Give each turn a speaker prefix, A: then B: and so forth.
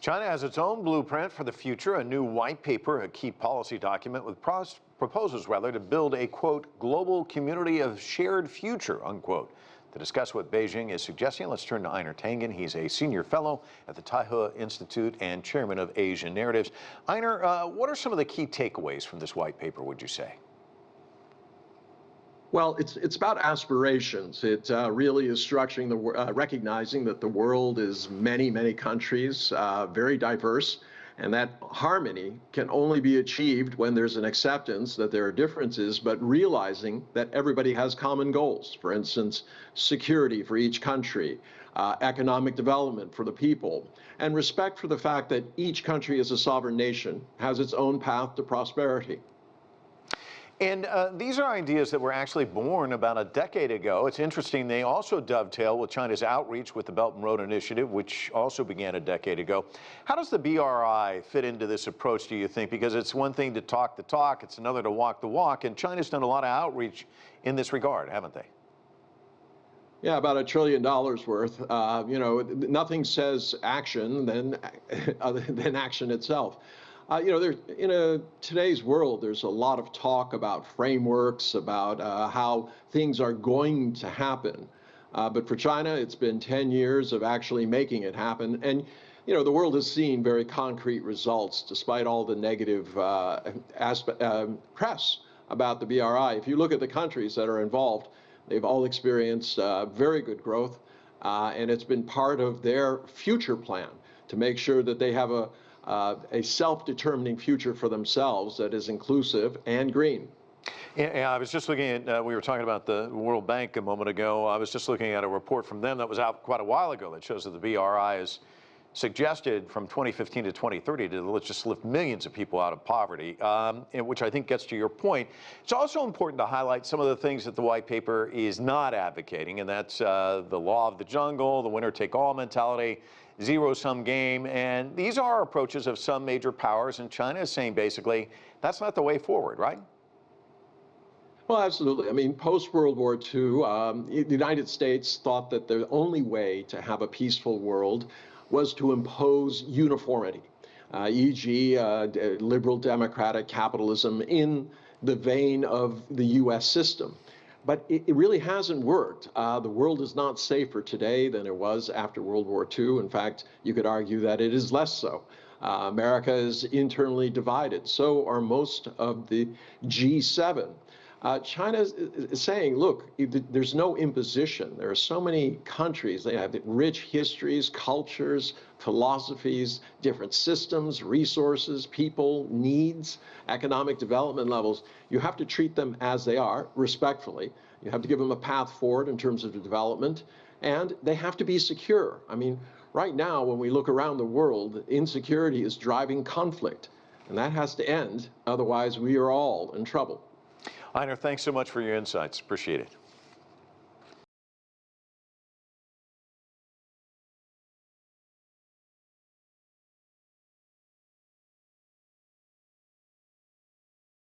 A: China has its own blueprint for the future, a new white paper, a key policy document with proposals to build a, quote, global community of shared future, unquote. To discuss what Beijing is suggesting, let's turn to Einar Tangen. He's a senior fellow at the Taihua Institute and chairman of Asian Narratives. Einar, what are some of the key takeaways from this white paper, would you say?
B: Well, it's about aspirations. It really is structuring recognizing that the world is many, many countries, very diverse, and that harmony can only be achieved when there's an acceptance that there are differences, but realizing that everybody has common goals. For instance, security for each country, economic development for the people, and respect for the fact that each country as a sovereign nation has its own path to prosperity.
A: And these are ideas that were actually born about a decade ago. It's interesting, they also dovetail with China's outreach with the Belt and Road Initiative, which also began a decade ago. How does the BRI fit into this approach, do you think? Because it's one thing to talk the talk, it's another to walk the walk, and China's done a lot of outreach in this regard, haven't they?
B: Yeah, about $1 trillion worth. You know, nothing says action other than action itself. You know, in today's world, there's a lot of talk about frameworks, about how things are going to happen. But for China, it's been 10 years of actually making it happen. And, you know, the world has seen very concrete results despite all the negative press about the BRI. If you look at the countries that are involved, they've all experienced very good growth. And it's been part of their future plan to make sure that they have a self-determining future for themselves that is inclusive and green.
A: Yeah, I was just looking at, we were talking about the World Bank a moment ago. I was just looking at a report from them that was out quite a while ago that shows that the BRI is suggested from 2015 to 2030 to just lift millions of people out of poverty, which I think gets to your point. It's also important to highlight some of the things that the white paper is not advocating, and that's the law of the jungle, the winner-take-all mentality, zero-sum game, and these are approaches of some major powers, and China is saying basically that's not the way forward, right?
B: Well, absolutely. I mean, post-World War II, the United States thought that the only way to have a peaceful world was to impose uniformity, e.g. Liberal democratic capitalism in the vein of the U.S. system. But it really hasn't worked. The world is not safer today than it was after World War II. In fact, you could argue that it is less so. America is internally divided. So are most of the G7. China is saying, look, there's no imposition. There are so many countries. They have rich histories, cultures, philosophies, different systems, resources, people, needs, economic development levels. You have to treat them as they are, respectfully. You have to give them a path forward in terms of the development, and they have to be secure. I mean, right now, when we look around the world, insecurity is driving conflict, and that has to end. Otherwise, we are all in trouble.
A: Einar, thanks so much for your insights. Appreciate it.